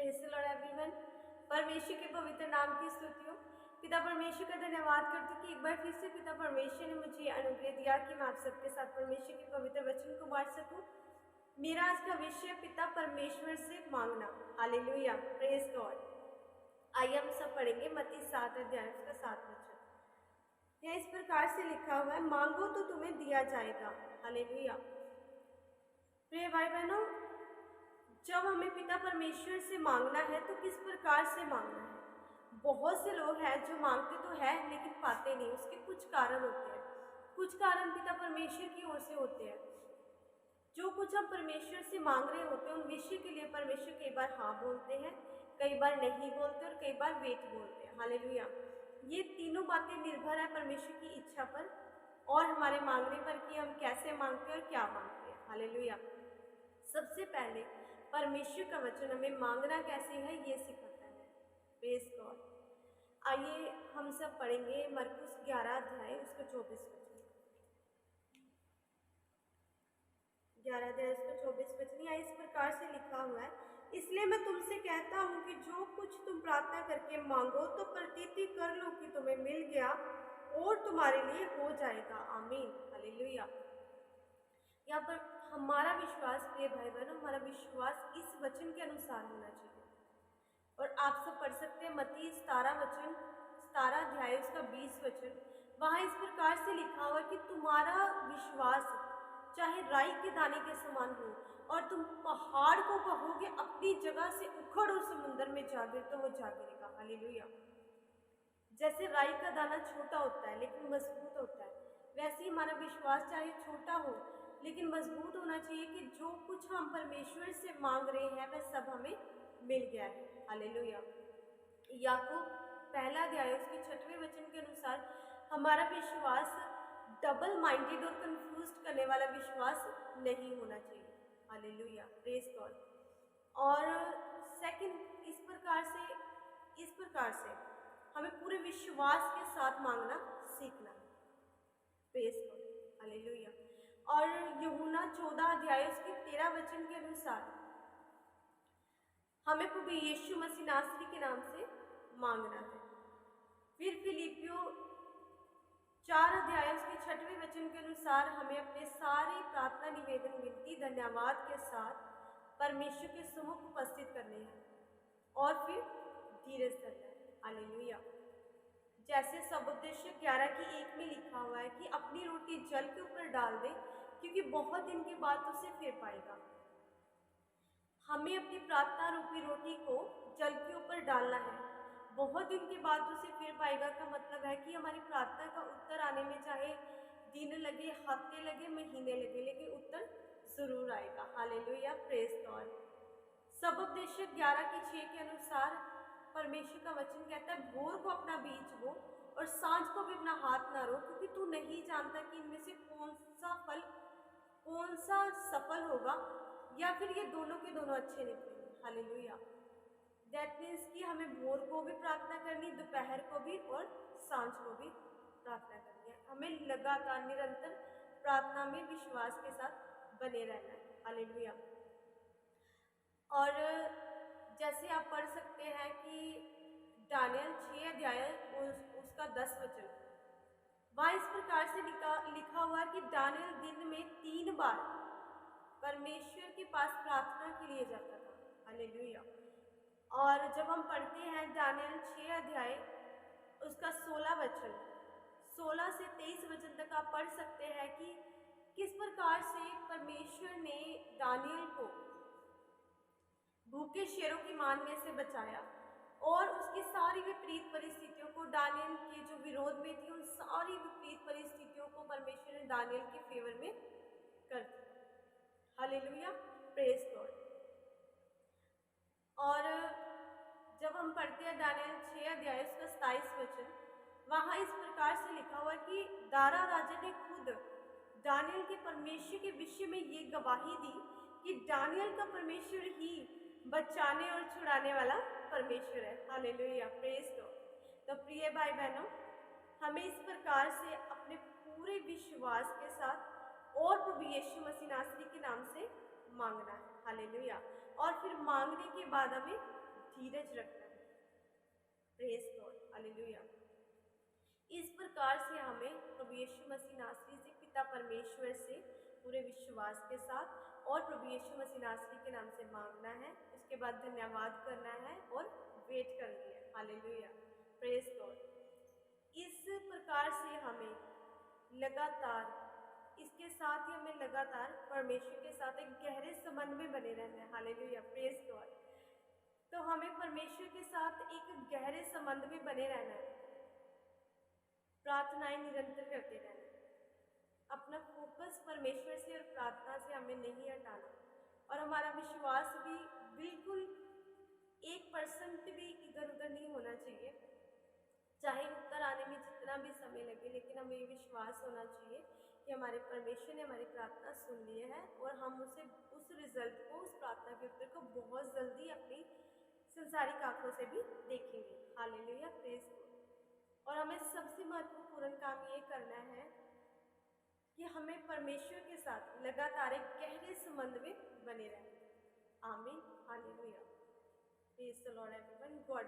Praise the Lord everyone. परमेश्वर के पवित्र नाम की स्तुति हो। पिता परमेश्वर का धन्यवाद करती हूँ कि एक बार फिर से पिता परमेश्वर ने मुझे अनुग्रह दिया कि मैं आप सबके साथ परमेश्वर के पवित्र वचन को बांट सकूं। मेरा आज का विषय पिता परमेश्वर से मांगना। Hallelujah, praise God. आइए हम सब पढ़ेंगे मत्ती 7 अध्याय उसका 7 वचन। यह इस प्रकार से लिखा हुआ है, मांगो तो तुम्हें दिया जाएगा। हालेलुया। प्रिय भाई बहनों, जब हमें पिता परमेश्वर से मांगना है तो किस प्रकार से मांगना है। बहुत से लोग हैं जो मांगते तो है लेकिन पाते नहीं। उसके कुछ कारण होते हैं। कुछ कारण पिता परमेश्वर की ओर से होते हैं। जो कुछ हम परमेश्वर से मांग रहे होते हैं उन विषय के लिए परमेश्वर कई बार हाँ बोलते हैं, कई बार नहीं बोलते और कई बार वेट बोलते हैं। हालेलुया। ये तीनों बातें निर्भर है परमेश्वर की इच्छा पर और हमारे मांगने पर कि हम कैसे मांगते हैं और क्या मांगते हैं। हालेलुया। सबसे पहले परमेश्वर का वचन हमें मांगना कैसे है ये सिखाता है। Praise God. आइए हम सब पढ़ेंगे मरकुस 11 अध्याय उसका 24 वचन। 11 अध्याय उसका 24 वचन या इस प्रकार से लिखा हुआ है, इसलिए मैं तुमसे कहता हूँ कि जो कुछ तुम प्रार्थना करके मांगो तो प्रतीति कर लो कि तुम्हें मिल गया और तुम्हारे लिए हो जाएगा। आमीन। हालेलुया। यहाँ पर हमारा विश्वास, प्रिय भाई बहनों, हमारा विश्वास इस वचन के अनुसार होना चाहिए। और आप सब पढ़ सकते हैं मत्ती 17 अध्याय उसका 20 वचन। वहाँ इस प्रकार से लिखा हुआ कि तुम्हारा विश्वास चाहे राई के दाने के समान हो और तुम पहाड़ को कहोगे अपनी जगह से उखड़ और समुद्र में जा गिर तो वो जा गिरेगा। हालेलुया। जैसे राई का दाना छोटा होता है लेकिन मजबूत होता है, वैसे ही हमारा विश्वास चाहे छोटा हो लेकिन मजबूत होना चाहिए कि जो कुछ हम परमेश्वर से मांग रहे हैं वह सब हमें मिल गया है। हालेलुया। याकूब 1 अध्याय उसके 6वें वचन के अनुसार हमारा विश्वास डबल माइंडेड और कंफ्यूज्ड करने वाला विश्वास नहीं होना चाहिए। Hallelujah, praise God. और सेकंड, इस प्रकार से हमें पूरे विश्वास के साथ मांगना सीखना। Praise God. हालेलुया। और यूहन्ना 14 अध्याय उसके 13 वचन के अनुसार हमें प्रभु यीशु मसीह नासरी के नाम से मांगना है। फिर फिलिपियों 4 अध्याय उसके 6वें वचन के अनुसार हमें अपने सारे प्रार्थना, निवेदन, विनती, धन्यवाद के साथ परमेश्वर के सम्मुख उपस्थित करने हैं और फिर धीरज धरना है। हालेलुया। जैसे सबोपदेशक 11:1 में लिखा हुआ है कि अपनी रोटी जल के ऊपर डाल दे क्योंकि बहुत दिन के बाद उसे फिर पाएगा। हमें अपनी प्रार्थना रूपी रोटी को जल के ऊपर डालना है। बहुत दिन के बाद उसे फिर पाएगा का मतलब है कि हमारी प्रार्थना का उत्तर आने में चाहे दिन लगे, हफ्ते लगे, महीने लगे, लेकिन उत्तर जरूर आएगा। Hallelujah, praise God. सबोपदेशक 11:6 के अनुसार परमेश्वर का वचन कहता है, भोर को अपना बीज बो और सांझ को भी अपना हाथ ना रो, क्योंकि तू नहीं जानता कि इनमें से कौन सा सफल होगा या फिर ये दोनों के दोनों अच्छे निकलेंगे। हालेलुया। दैट मीन्स कि हमें भोर को भी प्रार्थना करनी, दोपहर को भी और सांझ को भी प्रार्थना करनी है। हमें लगातार निरंतर प्रार्थना में विश्वास के साथ बने रहना है। हालेलुया। और जैसे आप पढ़ सकते हैं कि दानियल 6 अध्याय उसका 10 वचन, वहाँ इस प्रकार से लिखा हुआ कि दानियल दिन में 3 बार परमेश्वर के पास प्रार्थना के लिए जाता था। हालेलुया। और जब हम पढ़ते हैं दानियल 6 अध्याय उसका 16 वचन, 16 से 23 वचन तक आप पढ़ सकते हैं कि किस प्रकार से परमेश्वर ने दानियल को भूखे शेरों की मान में से बचाया और उसकी सारी विपरीत परिस्थितियों को, दानियल के जो विरोध में थी उन सारी विपरीत परिस्थितियों को परमेश्वर ने दानियल के फेवर में कर दिया। Hallelujah, praise God. और जब हम पढ़ते हैं दानियल 6 अध्याय उसका 27 वचन, वहाँ इस प्रकार से लिखा हुआ कि दारा राजा ने खुद दानियल के परमेश्वर के विषय में ये गवाही दी कि दानियल का परमेश्वर ही बचाने और छुड़ाने वाला परमेश्वर है। Hallelujah, praise God. तो प्रिय भाई बहनों, हमें इस प्रकार से अपने पूरे विश्वास के साथ और प्रभु यीशु मसीह नासरी के नाम से मांगना है। हालेलुया। और फिर मांगने के बाद हमें धीरज रखना है। Praise God, hallelujah. इस प्रकार से हमें प्रभु यीशु मसीह नासरी से, पिता परमेश्वर से पूरे विश्वास के साथ और प्रभु यीशु मसीह नासरी के नाम से मांगना है। उसके बाद धन्यवाद करना है और वेट करनी है। Hallelujah, praise God. इस प्रकार से हमें लगातार, इसके साथ ही हमें लगातार परमेश्वर के साथ एक गहरे संबंध में बने रहना है। Hallelujah, praise God. तो हमें परमेश्वर के साथ एक गहरे संबंध में बने रहना है, प्रार्थनाएं निरंतर करते रहना, अपना फोकस परमेश्वर से और प्रार्थना से हमें नहीं हटाना, और हमारा विश्वास भी बिल्कुल 1% भी इधर उधर नहीं होना चाहिए। चाहे उत्तर आने में जितना भी समय लगे, लेकिन हमें ये विश्वास होना चाहिए कि हमारे परमेश्वर ने हमारी प्रार्थना सुन ली है और हम उसे, उस रिजल्ट को, उस प्रार्थना के उत्तर को बहुत जल्दी अपनी संसारिक आंखों से भी देखेंगे। Hallelujah, praise God. और हमें सबसे महत्वपूर्ण काम ये करना है कि हमें परमेश्वर के साथ लगातार एक गहरे संबंध में बने रहना। आमीन, hallelujah, praise the Lord everyone, God